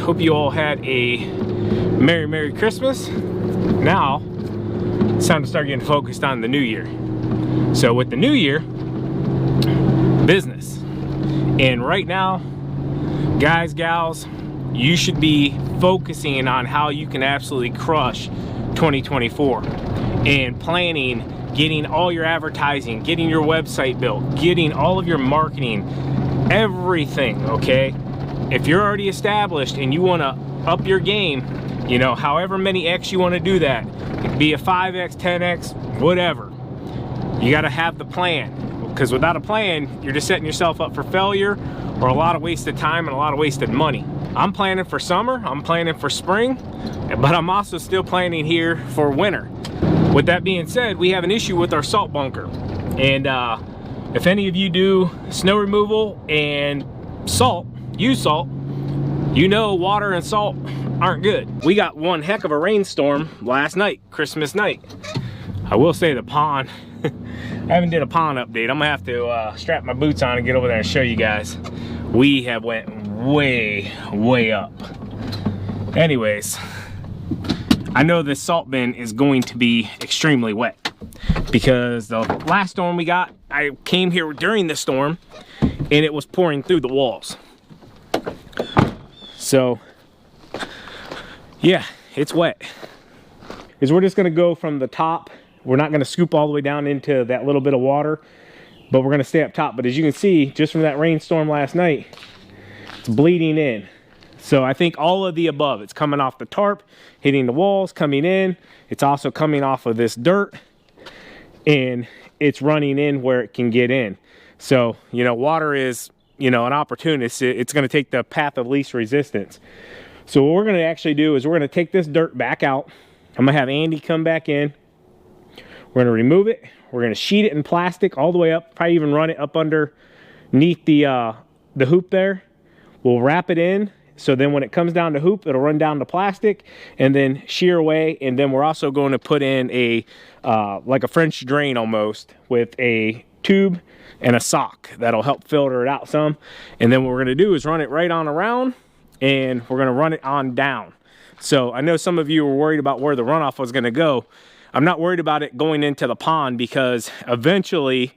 Hope you all had a Merry Christmas. Now, it's time to start getting focused on the new year. So with the new year, business. And right now, guys, gals, you should be focusing on how you can absolutely crush 2024 and planning, getting all your advertising, getting your website built, getting all of your marketing, everything, okay? If you're already established and you want to up your game, you know, however many X you want to do that, it could be a 5X, 10X, whatever. You got to have the plan, because without a plan, you're just setting yourself up for failure or a lot of wasted time and a lot of wasted money. I'm planning for summer, I'm planning for spring, but I'm also still planning here for winter. With that being said, we have an issue with our salt bunker. And if any of you do snow removal and salt, use salt, you know water and salt aren't good. We got one heck of a rainstorm last night, Christmas night. I will say the pond, I haven't did a pond update. I'm gonna have to strap my boots on and get over there and show you guys. We have went way up. Anyways, I know this salt bin is going to be extremely wet because the last storm we got, I came here during the storm and it was pouring through the walls. So yeah, it's wet. Is we're just gonna go from the top. We're not gonna scoop all the way down into that little bit of water, but we're gonna stay up top. But as you can see, just from that rainstorm last night, it's bleeding in. So I think all of the above. It's coming off the tarp, hitting the walls, coming in. It's also coming off of this dirt, and it's running in where it can get in. So, you know, water is, you know, an opportunist. It's gonna take the path of least resistance. So what we're gonna actually do is we're gonna take this dirt back out. I'm gonna have Andy come back in. We're gonna remove it. We're gonna sheet it in plastic all the way up, probably even run it up underneath the hoop there. We'll wrap it in, so then when it comes down to hoop, it'll run down to plastic and then shear away. And then we're also going to put in a, like a French drain almost, with a tube and a sock that'll help filter it out some. And then what we're gonna do is run it right on around, and we're gonna run it on down. So I know some of you were worried about where the runoff was gonna go. I'm not worried about it going into the pond, because eventually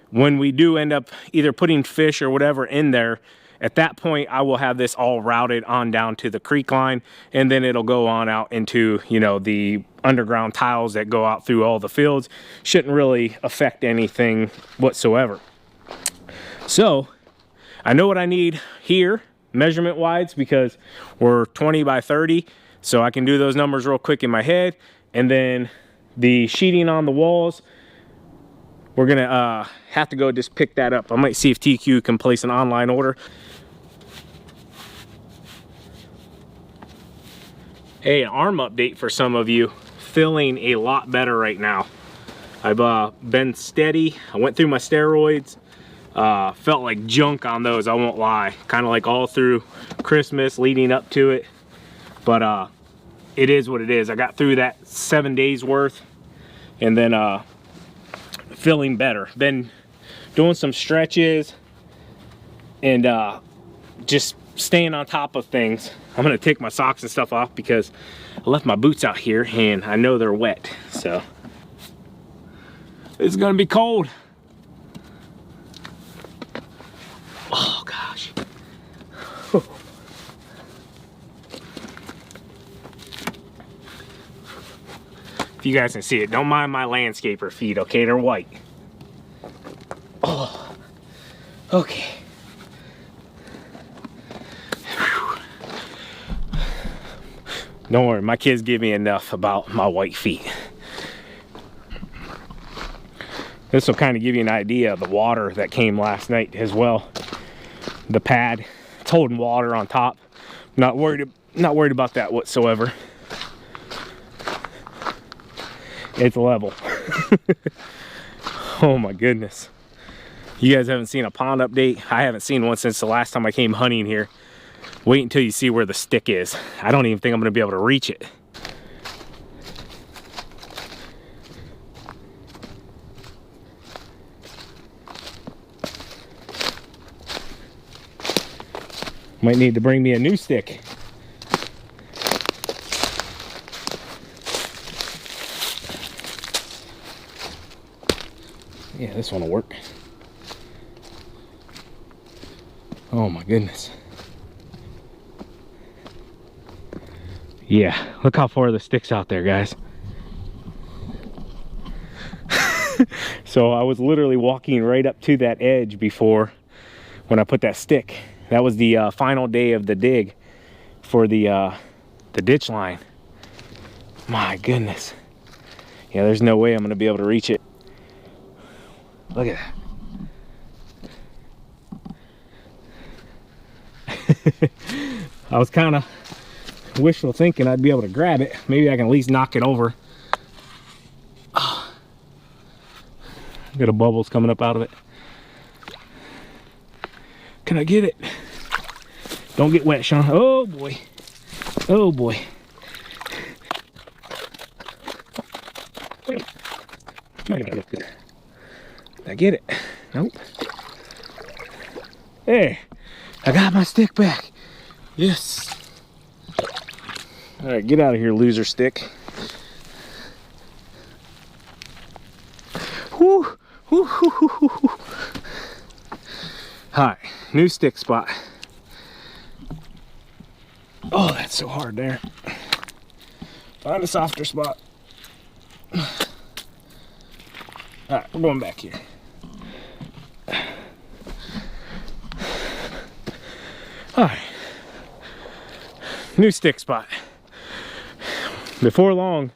when we do end up either putting fish or whatever in there, at that point I will have this all routed on down to the creek line, and then it'll go on out into, you know, the underground tiles that go out through all the fields. Shouldn't really affect anything whatsoever. So I know what I need here measurement wise, because we're 20 by 30, so I can do those numbers real quick in my head. And then the sheeting on the walls, we're gonna have to go just pick that up. I might see if TQ can place an online order. Hey, an arm update for some of you. Feeling a lot better right now. I've been steady. I went through my steroids. Felt like junk on those, I won't lie. Kind of like all through Christmas leading up to it. But it is what it is. I got through that 7 days worth, and then feeling better. Been doing some stretches and just staying on top of things. I'm gonna take my socks and stuff off because I left my boots out here and I know they're wet. So it's gonna be cold. Oh gosh. If you guys can see it, don't mind my landscaper feet, okay? They're white. Oh, okay. Whew. Don't worry, my kids give me enough about my white feet. This will kind of give you an idea of the water that came last night as well. The pad, it's holding water on top. Not worried about that whatsoever. It's level. Oh my goodness. You guys haven't seen a pond update? I haven't seen one since the last time I came hunting here. Wait until you see where the stick is. I don't even think I'm gonna be able to reach it. Might need to bring me a new stick. Yeah, this one will work. Oh my goodness. Yeah, look how far the stick's out there, guys. So I was literally walking right up to that edge before when I put that stick. That was the final day of the dig for the ditch line. My goodness. Yeah, there's no way I'm gonna be able to reach it. Look at that. I was kind of wishful thinking I'd be able to grab it. Maybe I can at least knock it over. Oh. Got a bubbles coming up out of it. Can I get it? Don't get wet, Sean. Oh boy. Oh boy. Did I get it? Nope. Hey, I got my stick back. Yes. All right, get out of here, loser stick. Whoo, whoo, whoo, whoo, whoo. All right, new stick spot. Oh, that's so hard there. Find a softer spot. All right, we're going back here. All right, new stick spot. Before long,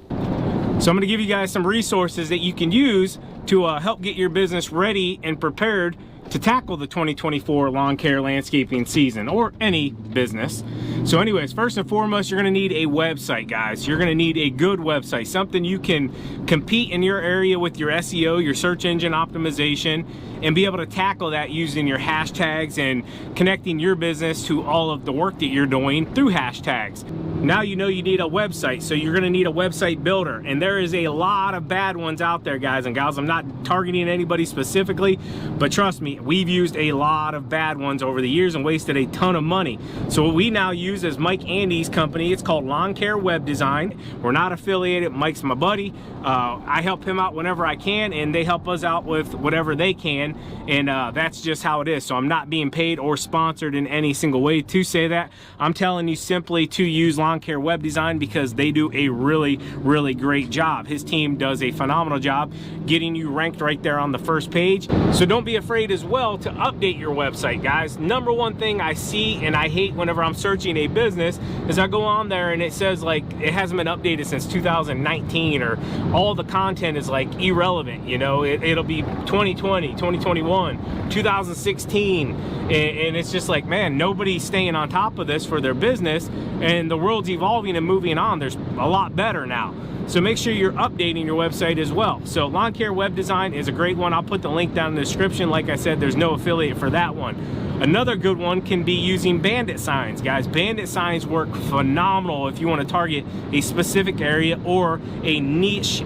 so I'm going to give you guys some resources that you can use to help get your business ready and prepared to tackle the 2024 lawn care landscaping season, or any business. So anyways, first and foremost, you're going to need a website, guys. You're going to need a good website, something you can compete in your area with your SEO, your search engine optimization, and be able to tackle that using your hashtags and connecting your business to all of the work that you're doing through hashtags. Now you know you need a website, so you're going to need a website builder, and there is a lot of bad ones out there, guys and gals. I'm not targeting anybody specifically, but trust me, we've used a lot of bad ones over the years and wasted a ton of money. So what we now use is Mike Andy's company. It's called Lawn Care Web Design. We're not affiliated. Mike's my buddy. I help him out whenever I can, and they help us out with whatever they can, and that's just how it is. So I'm not being paid or sponsored in any single way to say that. I'm telling you simply to use Lawn Care Web Design because they do a really, really great job. His team does a phenomenal job getting you ranked right there on the first page. So don't be afraid as well to update your website, guys. Number one thing I see and I hate whenever I'm searching a business is I go on there and it says like it hasn't been updated since 2019, or all the content is like irrelevant. You know, it'll be 2020, 2021, 2016, and it's just like, man, nobody's staying on top of this for their business, and the world's evolving and moving on. There's a lot better now. So make sure you're updating your website as well. So Lawn Care Web Design is a great one. I'll put the link down in the description. Like I said, there's no affiliate for that one. Another good one can be using bandit signs, guys. Bandit signs work phenomenal if you want to target a specific area or a niche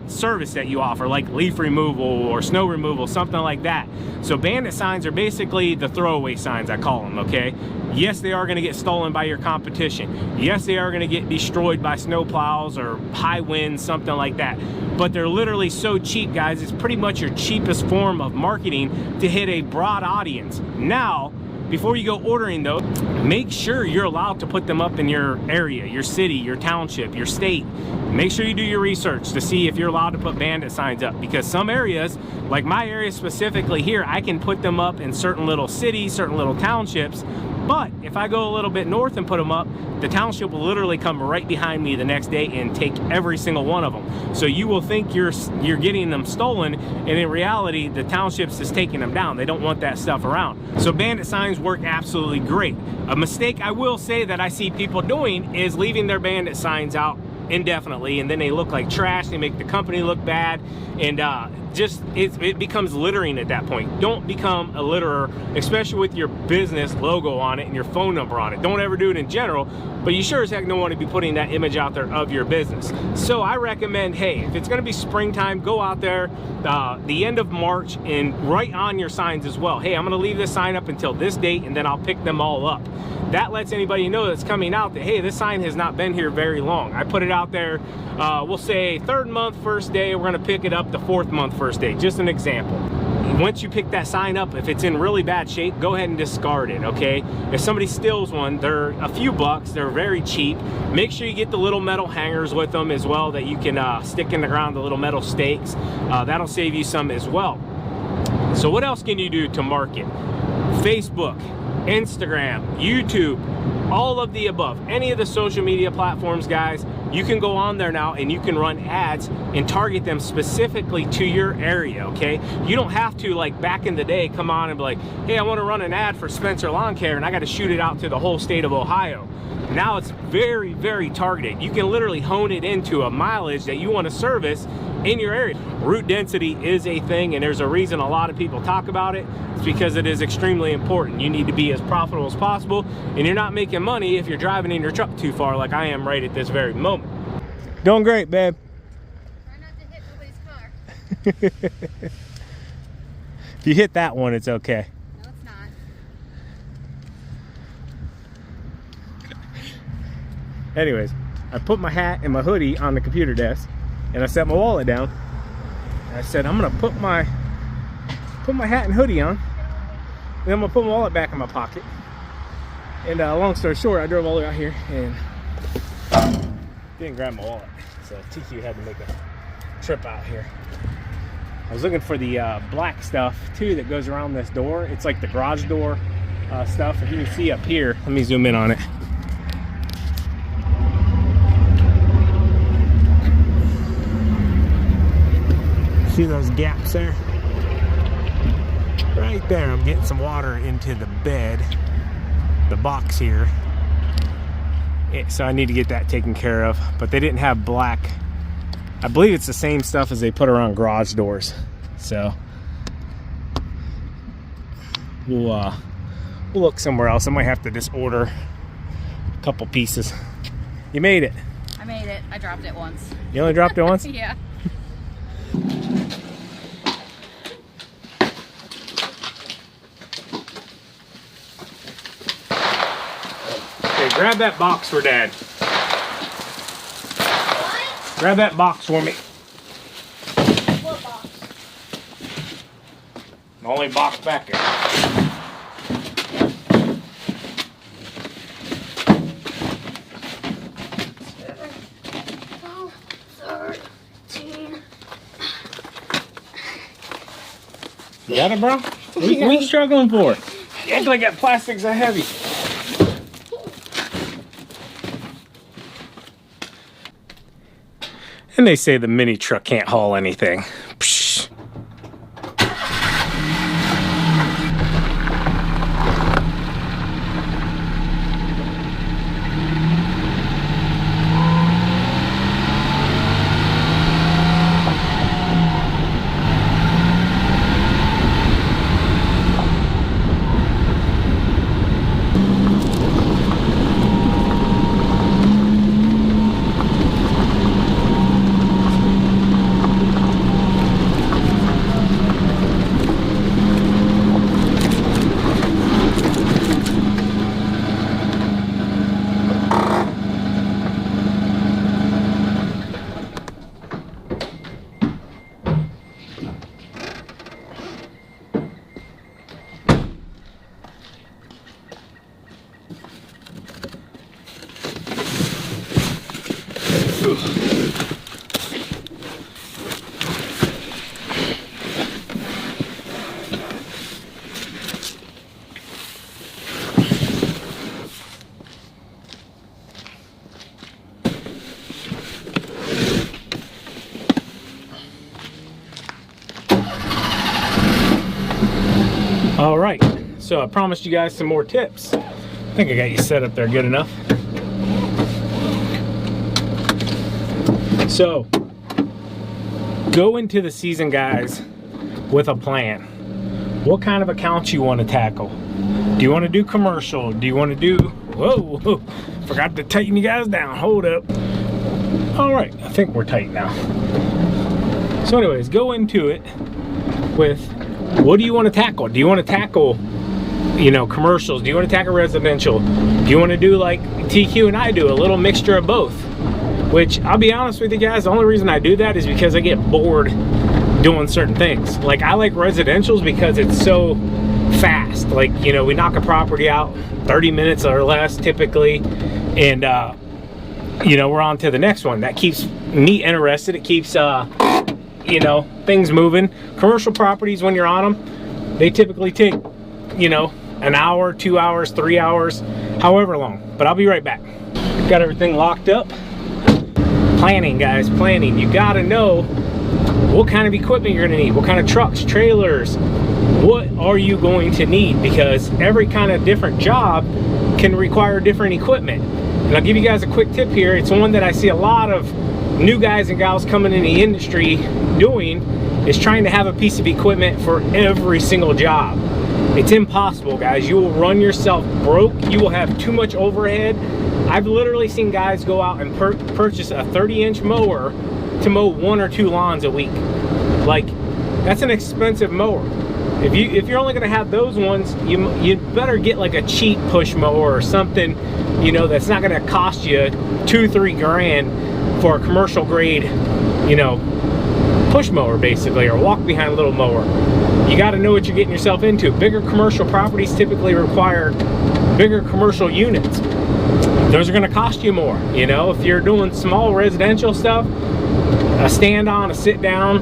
service that you offer, like leaf removal or snow removal, something like that. So bandit signs are basically the throwaway signs, I call them, okay? Yes, they are going to get stolen by your competition. Yes, they are going to get destroyed by snow plows or high winds, something like that. But they're literally so cheap, guys. It's pretty much your cheapest form of marketing to hit a broad audience. Now, before you go ordering those, make sure you're allowed to put them up in your area, your city, your township, your state. Make sure you do your research to see if you're allowed to put bandit signs up, because some areas, like my area specifically here, I can put them up in certain little cities, certain little townships. But if I go a little bit north and put them up, the township will literally come right behind me the next day and take every single one of them. So you will think you're getting them stolen, and in reality, the township's just taking them down. They don't want that stuff around. So bandit signs work absolutely great. A mistake I will say that I see people doing is leaving their bandit signs out indefinitely, and then they look like trash. They make the company look bad, and it becomes littering at that point. Don't become a litterer, especially with your business logo on it and your phone number on it. Don't ever do it in general, but you sure as heck don't want to be putting that image out there of your business. So I recommend, hey, if it's going to be springtime, go out there the end of March and write on your signs as well, hey, I'm going to leave this sign up until this date and then I'll pick them all up. That lets anybody know that's coming out that, hey, this sign has not been here very long. I put it out there, we'll say 3rd month, 1st day, we're gonna pick it up the 4th month, 1st day, just an example. Once you pick that sign up, if it's in really bad shape, go ahead and discard it, okay? If somebody steals one, they're a few bucks, they're very cheap. Make sure you get the little metal hangers with them as well that you can stick in the ground, the little metal stakes. That'll save you some as well. So what else can you do to market? Facebook, Instagram, YouTube, all of the above, any of the social media platforms, guys, you can go on there now and you can run ads and target them specifically to your area, okay? You don't have to, like back in the day, come on and be like, hey, I want to run an ad for Spencer Lawn Care and I got to shoot it out to the whole state of Ohio. Now it's very, very targeted. You can literally hone it into a mileage that you want to service in your area. Route density is a thing, and there's a reason a lot of people talk about it. It's because it is extremely important. You need to be as profitable as possible, and you're not making money if you're driving in your truck too far like I am right at this very moment. Doing great, babe. Try not to hit nobody's car. If you hit that one, it's okay. No, it's not. Anyways, I put my hat and my hoodie on the computer desk and I set my wallet down. And I said, I'm gonna put my hat and hoodie on, and I'm gonna put my wallet back in my pocket. And long story short, I drove all the way out here and didn't grab my wallet. So TQ had to make a trip out here. I was looking for the black stuff too that goes around this door. It's like the garage door stuff. If you can see up here, let me zoom in on it. See those gaps there? Right there, I'm getting some water into the bed, the box here. So I need to get that taken care of, but they didn't have black. I believe it's the same stuff as they put around garage doors. So we'll look somewhere else. I might have to just order a couple pieces. You made it. I made it. I dropped it once. You only dropped it once? Yeah. Okay, grab that box for Dad. What? Grab that box for me. What box? The only box back here. 13. You got it, bro? What are you struggling for? You act like that plastic's so heavy. And they say the mini truck can't haul anything. Psh. All right, so I promised you guys some more tips. I think I got you set up there good enough. So, Go into the season, guys, with a plan. What kind of accounts you want to tackle? Do you want to do commercial? Do you want to do, whoa, forgot to tighten you guys down, hold up. All right, I think we're tight now. So anyways, go into it with, what do you want to tackle? Do you want to tackle, you know, commercials? Do you want to tackle residential? Do you want to do like TQ and I do, a little mixture of both? Which, I'll be honest with you guys, the only reason I do that is because I get bored doing certain things. Like, I like residentials because it's so fast. Like, you know, we knock a property out 30 minutes or less typically, and you know, we're on to the next one. That keeps me interested. It keeps you know, things moving. Commercial properties, when you're on them, they typically take, you know, an hour, 2 hours, 3 hours, however long. But I'll be right back. Got everything locked up. Planning, guys, planning. You gotta know what kind of equipment you're gonna need, what kind of trucks, trailers, what are you going to need, because every kind of different job can require different equipment. And I'll give you guys a quick tip here. It's one that I see a lot of new guys and gals coming in the industry doing, is trying to have a piece of equipment for every single job. It's impossible, guys. You will run yourself broke. You will have too much overhead. I've literally seen guys go out and purchase a 30-inch mower to mow 1 or 2 lawns a week. Like, that's an expensive mower. If you're only going to have those ones, you better get like a cheap push mower or something, you know, that's not going to cost you $2-3 grand for a commercial grade, you know, push mower basically, or walk behind little mower. You got to know what you're getting yourself into. Bigger commercial properties typically require bigger commercial units. Those are going to cost you more. You know, if you're doing small residential stuff, a stand on, a sit down,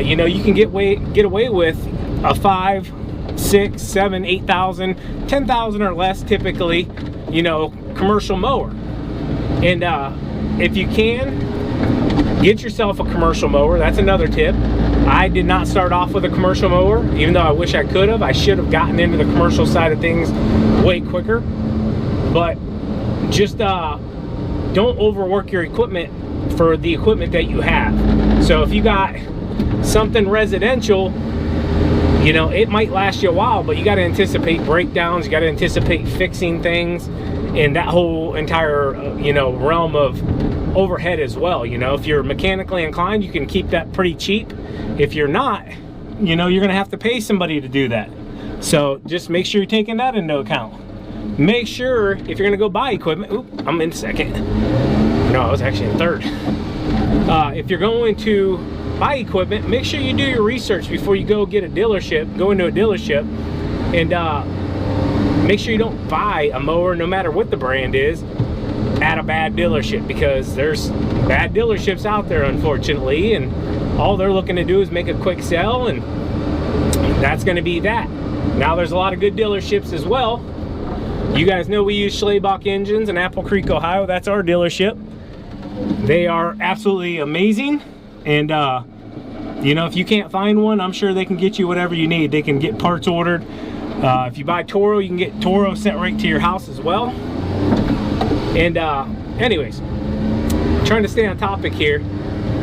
you know, you can get away with a 5, 6, 7, 8,000, 10,000 or less typically, you know, commercial mower. And if you can, get yourself a commercial mower. That's another tip. I did not start off with a commercial mower, even though I wish I could have. I should have gotten into the commercial side of things way quicker. But just don't overwork your equipment for the equipment that you have. So if you got something residential, you know, it might last you a while, but you got to anticipate breakdowns. You got to anticipate fixing things, and that whole entire you know, realm of overhead as well. You know, if you're mechanically inclined, you can keep that pretty cheap. If you're not, you know, you're gonna have to pay somebody to do that. So just make sure you're taking that into account. Make sure if you're gonna go buy equipment, oop, I'm in second. No, I was actually in third. If you're going to buy equipment, make sure you do your research before you go get a dealership, go into a dealership, and make sure you don't buy a mower, no matter what the brand is, at a bad dealership, because there's bad dealerships out there, unfortunately, and all they're looking to do is make a quick sell, and that's going to be that. Now there's a lot of good dealerships as well. You guys know we use Schlabach engines in Apple Creek, Ohio. That's our dealership. They are absolutely amazing, and you know, if you can't find one, I'm sure they can get you whatever you need. They can get parts ordered. If you buy Toro, you can get Toro sent right to your house as well. And anyways, trying to stay on topic here,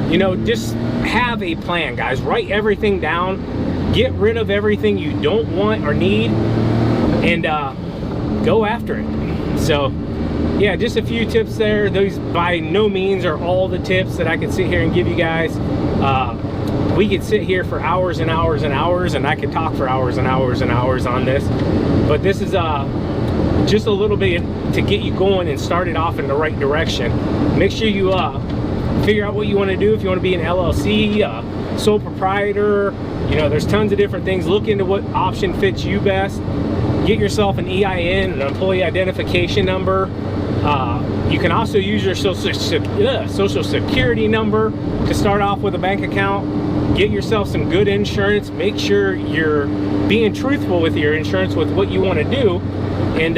you know, just have a plan, guys. Write everything down, get rid of everything you don't want or need, and go after it. So yeah, just a few tips there. Those by no means are all the tips that I could sit here and give you guys. We could sit here for hours and hours and hours, and I could talk for hours and hours and hours on this, but this is just a little bit to get you going and started off in the right direction. Make sure you figure out what you want to do. If you want to be an LLC, sole proprietor, you know, there's tons of different things. Look into what option fits you best. Get yourself an EIN, an employee identification number. You can also use your social security number to start off with a bank account. Get yourself some good insurance. Make sure you're being truthful with your insurance, with what you want to do, and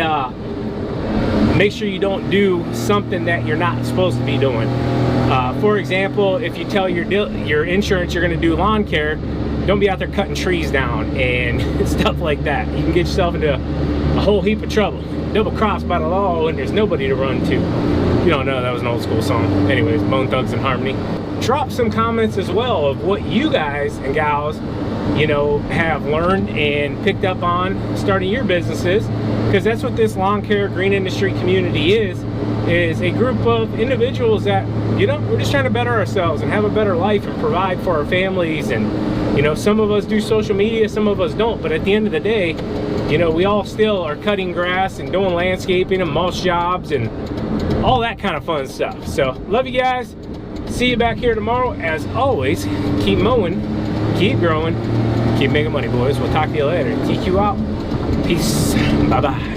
make sure you don't do something that you're not supposed to be doing. For example, if you tell your insurance you're going to do lawn care, don't be out there cutting trees down and stuff like that. You can get yourself into a whole heap of trouble. Double crossed by the law, and there's nobody to run to. You don't know, that was an old school song. Anyways, Bone Thugs and Harmony. drop some comments as well of what you guys and gals, you know, have learned and picked up on starting your businesses, because that's what this lawn care green industry community is a group of individuals that, you know, we're just trying to better ourselves and have a better life and provide for our families. And, you know, some of us do social media, some of us don't, but at the end of the day, you know, we all still are cutting grass and doing landscaping and mulch jobs and all that kind of fun stuff. So love you guys. See you back here tomorrow. As always, keep mowing, keep growing, keep making money, boys. We'll talk to you later. TQ out. Peace. Bye-bye.